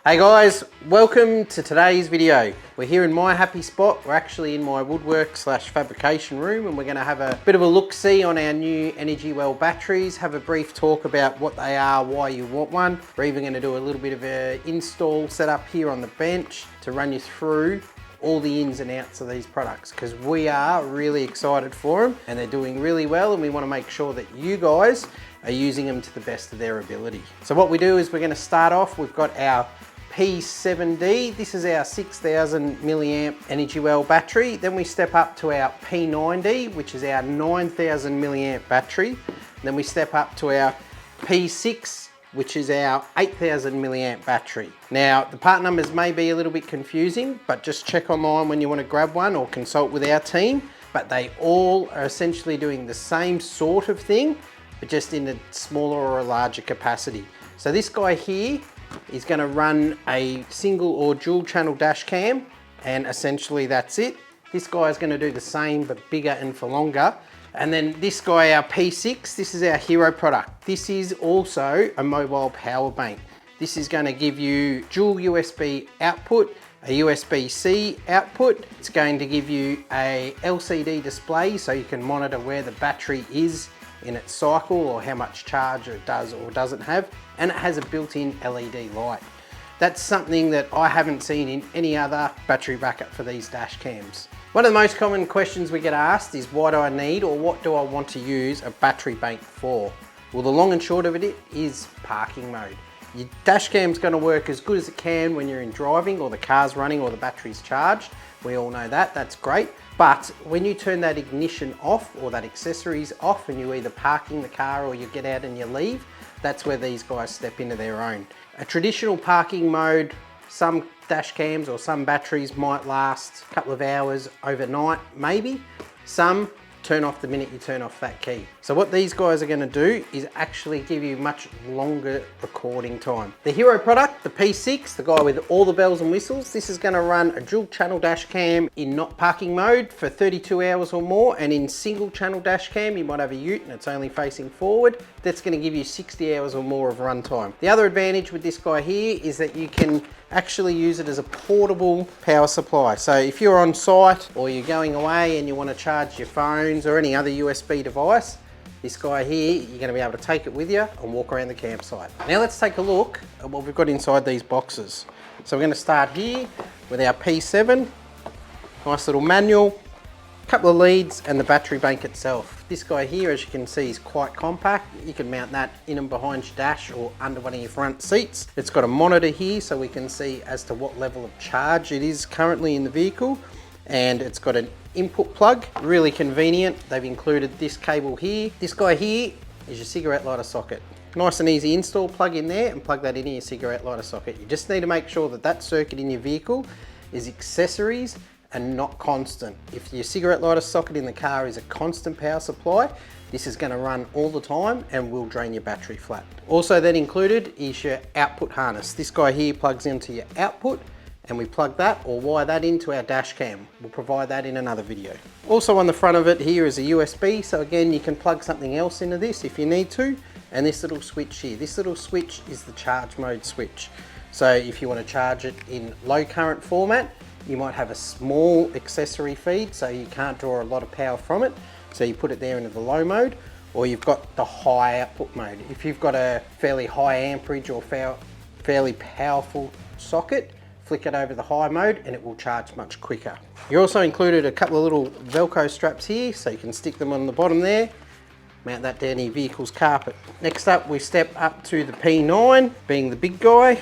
Hey guys, welcome to today's video. We're here in my happy spot. We're actually in my woodwork / fabrication room, and we're going to have a bit of a look-see on our new EnergyWell batteries, have a brief talk about what they are, why you want one. We're even going to do a little bit of an install setup here on the bench to run you through all the ins and outs of these products, because we are really excited for them and they're doing really well, and we want to make sure that you guys are using them to the best of their ability. So what we do is we're going to start off, we've got our P7D, this is our 6000 milliamp EnergyWell battery. Then we step up to our P9D, which is our 9000 milliamp battery. Then we step up to our P6, which is our 8000 milliamp battery. Now, the part numbers may be a little bit confusing, but just check online when you want to grab one or consult with our team. But they all are essentially doing the same sort of thing, but just in a smaller or a larger capacity. So this guy here is going to run a single or dual channel dash cam, and essentially that's it. This guy is going to do the same but bigger and for longer. And then this guy, our P6, this is our hero product. This is also a mobile power bank. This is going to give you dual USB output, a USB-C output. It's going to give you a LCD display so you can monitor where the battery is in its cycle or how much charge it does or doesn't have. And it has a built-in LED light. That's something that I haven't seen in any other battery backup for these dash cams. One of the most common questions we get asked is, why do I need or what do I want to use a battery bank for? Well, the long and short of it is parking mode. Your dash cam's going to work as good as it can when you're in driving or the car's running or the battery's charged. We all know that, that's great. But when you turn that ignition off or that accessories off and you either parking the car or you get out and you leave, that's where these guys step into their own. A traditional parking mode, some dash cams or some batteries might last a couple of hours overnight, maybe. Some turn off the minute you turn off that key. So what these guys are going to do is actually give you much longer recording time. The hero product, the P6, the guy with all the bells and whistles, this is going to run a dual channel dash cam in not parking mode for 32 hours or more, and in single channel dash cam you might have a ute and it's only facing forward. That's going to give you 60 hours or more of runtime. The other advantage with this guy here is that you can actually use it as a portable power supply. So if you're on site or you're going away and you want to charge your phones or any other USB device, this guy here, you're going to be able to take it with you and walk around the campsite. Now let's take a look at what we've got inside these boxes. So we're going to start here with our P7, nice little manual, couple of leads and the battery bank itself. This guy here, as you can see, is quite compact. You can mount that in and behind your dash or under one of your front seats. It's got a monitor here so we can see as to what level of charge it is currently in the vehicle, and it's got an input plug, really convenient. They've included this cable here. This guy here is your cigarette lighter socket. Nice and easy install, plug in there and plug that into your cigarette lighter socket. You just need to make sure that that circuit in your vehicle is accessories and not constant. If your cigarette lighter socket in the car is a constant power supply, this is going to run all the time and will drain your battery flat. Also then included is your output harness. This guy here plugs into your output, and we plug that or wire that into our dash cam. We'll provide that in another video. Also on the front of it here is a USB, so again you can plug something else into this if you need to. And this little switch here, this little switch is the charge mode switch. So if you want to charge it in low current format, you might have a small accessory feed so you can't draw a lot of power from it, so you put it there into the low mode, or you've got the high output mode. If you've got a fairly high amperage or fairly powerful socket, flick it over the high mode and it will charge much quicker. You're also included a couple of little Velcro straps here so you can stick them on the bottom there, mount that down your vehicle's carpet. Next up we step up to the P9, being the big guy.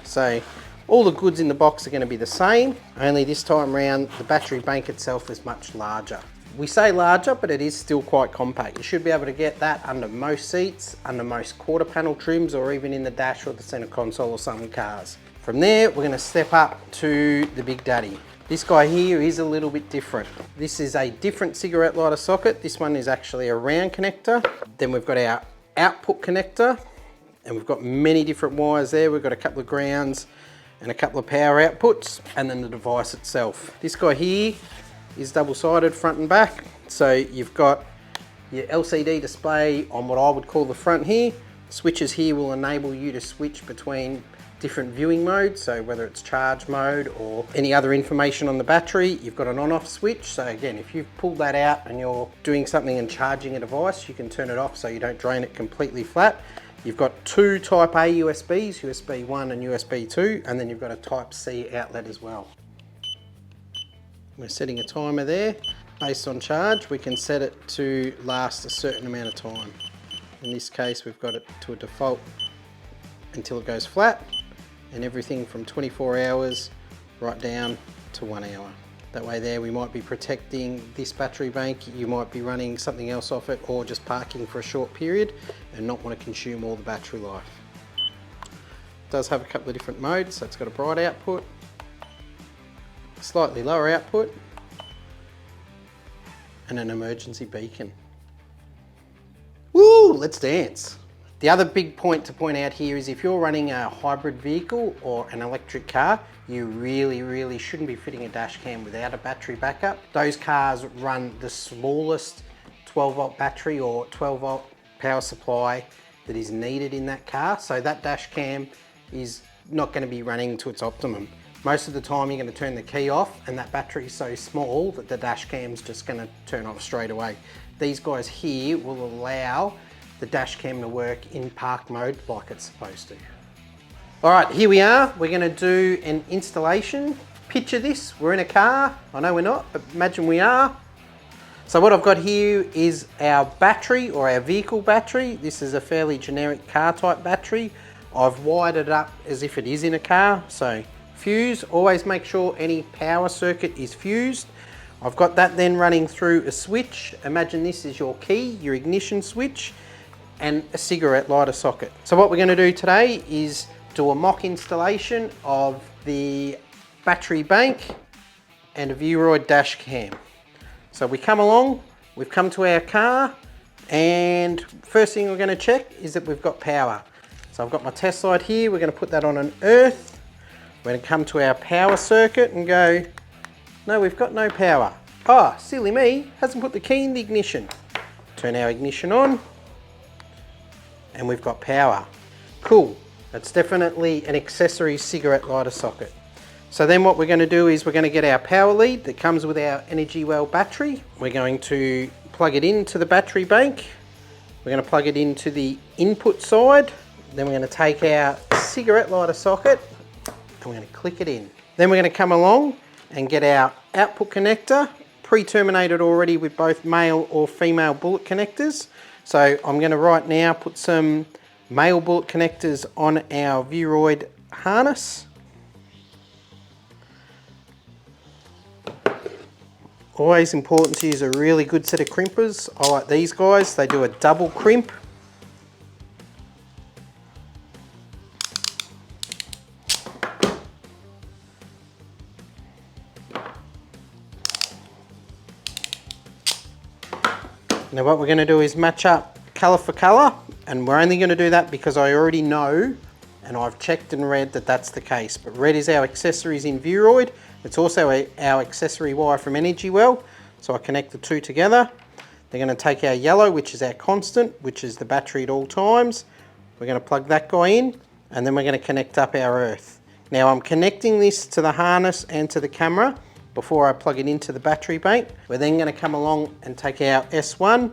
So all the goods in the box are going to be the same, only this time around the battery bank itself is much larger. We say larger, but it is still quite compact. You should be able to get that under most seats, under most quarter panel trims, or even in the dash or the center console of some cars. From there, we're going to step up to the Big Daddy. This guy here is a little bit different. This is a different cigarette lighter socket. This one is actually a round connector. Then we've got our output connector, and we've got many different wires there. We've got a couple of grounds and a couple of power outputs, and then the device itself. This guy here is double-sided front and back. So you've got your LCD display on what I would call the front here. Switches here will enable you to switch between different viewing modes, so whether it's charge mode or any other information on the battery. You've got an on-off switch, so again, if you've pulled that out and you're doing something and charging a device, you can turn it off so you don't drain it completely flat. You've got two Type A USBs, USB 1 and USB 2, and then you've got a Type C outlet as well. We're setting a timer there. Based on charge, we can set it to last a certain amount of time. In this case, we've got it to a default until it goes flat, and everything from 24 hours right down to 1 hour. That way there, we might be protecting this battery bank, you might be running something else off it, or just parking for a short period and not want to consume all the battery life. It does have a couple of different modes, so it's got a bright output, slightly lower output, and an emergency beacon. Woo, let's dance. The other big point to point out here is if you're running a hybrid vehicle or an electric car, you really shouldn't be fitting a dash cam without a battery backup. Those cars run the smallest 12 volt battery or 12 volt power supply that is needed in that car, so that dash cam is not going to be running to its optimum. Most of the time you're going to turn the key off and that battery is so small that the dash cam's just going to turn off straight away. These guys here will allow the dash cam to work in park mode like it's supposed to. All right, here we are. We're going to do an installation. Picture this, we're in a car. I know we're not, but imagine we are. So what I've got here is our battery or our vehicle battery. This is a fairly generic car type battery. I've wired it up as if it is in a car. So fuse, always make sure any power circuit is fused. I've got that then running through a switch. Imagine this is your key, your ignition switch, and a cigarette lighter socket. So what we're going to do today is do a mock installation of the battery bank and a Vroid dash cam. So we come along, we've come to our car, and first thing we're going to check is that we've got power. So I've got my test light here, we're going to put that on an earth. We're going to come to our power circuit and go, no, we've got no power. Oh, silly me, hasn't put the key in the ignition. Turn our ignition on, and we've got power. Cool, that's definitely an accessory cigarette lighter socket. So then what we're going to do is we're going to get our power lead that comes with our EnergyWell battery. We're going to plug it into the battery bank. We're going to plug it into the input side. Then we're going to take our cigarette lighter socket and we're going to click it in. Then we're going to come along and get our output connector, pre-terminated already with both male or female bullet connectors. So I'm going to right now put some male bullet connectors on our Vroid harness. Always important to use a really good set of crimpers. I like these guys, they do a double crimp. Now what we're going to do is match up colour for colour, and we're only going to do that because I already know and I've checked and read that that's the case. But red is our accessories in Vroid. It's also our accessory wire from EnergyWell, so I connect the two together. They're going to take our yellow, which is our constant, which is the battery at all times. We're going to plug that guy in, and then we're going to connect up our earth. Now I'm connecting this to the harness and to the camera before I plug it into the battery bank. We're then going to come along and take our S1.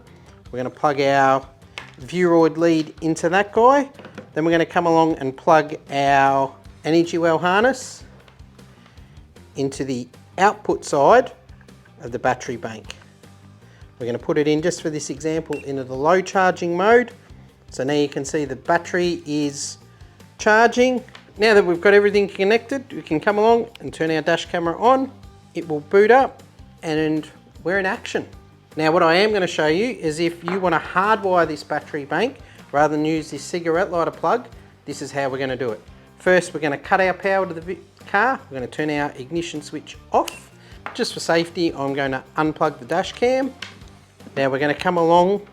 We're going to plug our Vroid lead into that guy. Then we're going to come along and plug our EnergyWell harness into the output side of the battery bank. We're going to put it in, just for this example, into the low charging mode. So now you can see the battery is charging. Now that we've got everything connected, we can come along and turn our dash camera on. It will boot up and we're in action. Now what I am going to show you is if you want to hardwire this battery bank rather than use this cigarette lighter plug, this is how we're going to do it. First, we're going to cut our power to the car. We're going to turn our ignition switch off. Just for safety, I'm going to unplug the dash cam. Now we're going to come along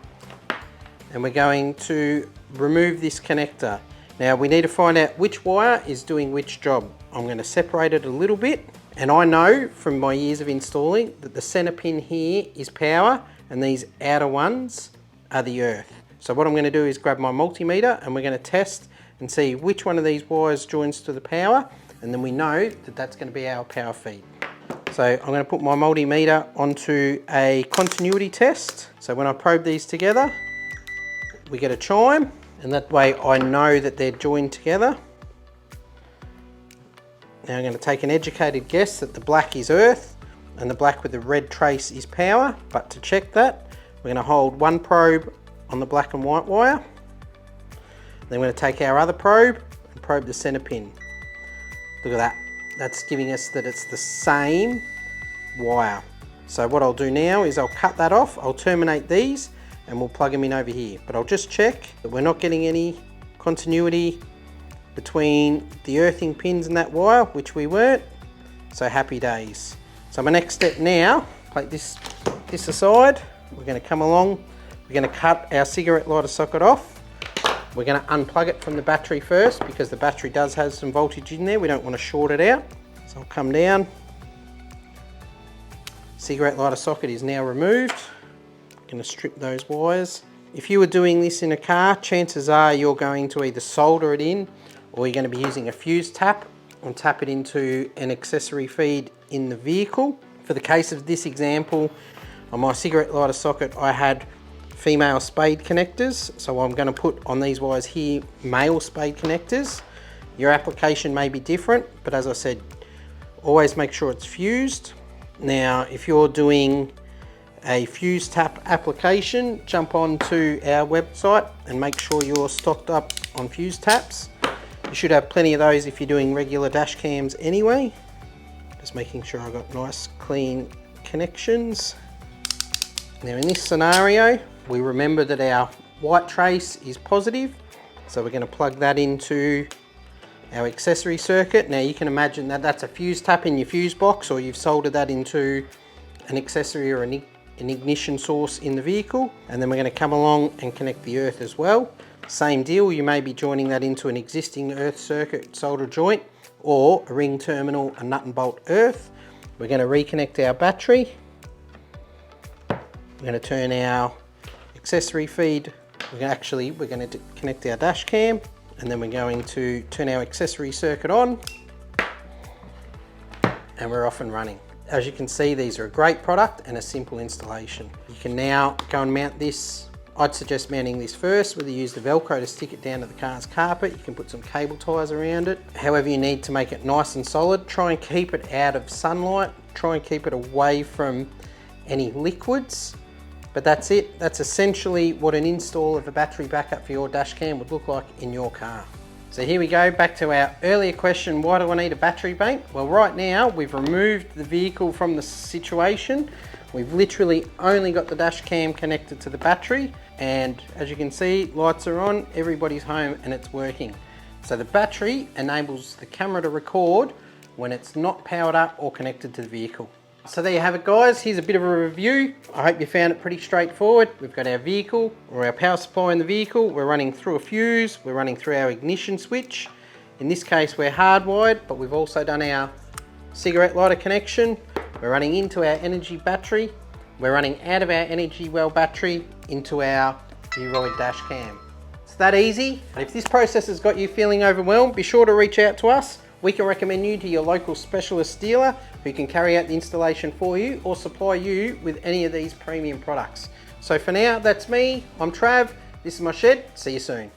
and we're going to remove this connector. Now we need to find out which wire is doing which job. I'm going to separate it a little bit, and I know from my years of installing that the center pin here is power and these outer ones are the earth. So what I'm going to do is grab my multimeter and we're going to test and see which one of these wires joins to the power, and then we know that that's going to be our power feed. So I'm going to put my multimeter onto a continuity test. So when I probe these together, we get a chime, and that way I know that they're joined together. Now I'm going to take an educated guess that the black is earth and the black with the red trace is power, but to check that, we're going to hold one probe on the black and white wire. Then we're going to take our other probe and probe the center pin. Look at that. That's giving us that it's the same wire. So what I'll do now is I'll cut that off, I'll terminate these, and we'll plug them in over here. But I'll just check that we're not getting any continuity between the earthing pins and that wire, which we weren't. So happy days. So my next step now, take this aside, we're going to come along, we're going to cut our cigarette lighter socket off. We're going to unplug it from the battery first because the battery does have some voltage in there. We don't want to short it out. So I'll come down. Cigarette lighter socket is now removed. I'm going to strip those wires. If you were doing this in a car, chances are you're going to either solder it in or you're going to be using a fuse tap and tap it into an accessory feed in the vehicle. For the case of this example, on my cigarette lighter socket, I had female spade connectors, so I'm going to put on these wires here male spade connectors. Your application may be different, but as I said, always make sure it's fused. Now if you're doing a fuse tap application, jump onto our website and make sure you're stocked up on fuse taps. You should have plenty of those if you're doing regular dash cams anyway. Just making sure I've got nice clean connections. Now in this scenario, we remember that our white trace is positive, so we're going to plug that into our accessory circuit. Now you can imagine that that's a fuse tap in your fuse box, or you've soldered that into an accessory or an ignition source in the vehicle. And then we're going to come along and connect the earth as well. Same deal, you may be joining that into an existing earth circuit solder joint or a ring terminal, a nut and bolt earth. We're going to reconnect our battery. We're going to turn our accessory feed. We're going to connect our dash cam, and then we're going to turn our accessory circuit on, and we're off and running. As you can see, these are a great product and a simple installation. You can now go and mount this. I'd suggest mounting this first, whether you use the Velcro to stick it down to the car's carpet. You can put some cable ties around it. However you need to make it nice and solid. Try and keep it out of sunlight. Try and keep it away from any liquids. But that's it. That's essentially what an install of a battery backup for your dash cam would look like in your car. So here we go, back to our earlier question, why do I need a battery bank? Well, right now we've removed the vehicle from the situation. We've literally only got the dash cam connected to the battery, and as you can see, lights are on, everybody's home and it's working. So the battery enables the camera to record when it's not powered up or connected to the vehicle. So there you have it, guys. Here's a bit of a review. I hope you found it pretty straightforward. We've got our vehicle, or our power supply in the vehicle. We're running through a fuse. We're running through our ignition switch. In this case, we're hardwired, but we've also done our cigarette lighter connection. We're running into our energy battery. We're running out of our EnergyWell battery into our Droid dash cam. It's that easy. If this process has got you feeling overwhelmed, be sure to reach out to us. We can recommend you to your local specialist dealer who can carry out the installation for you or supply you with any of these premium products. So for now, that's me. I'm Trav. This is my shed. See you soon.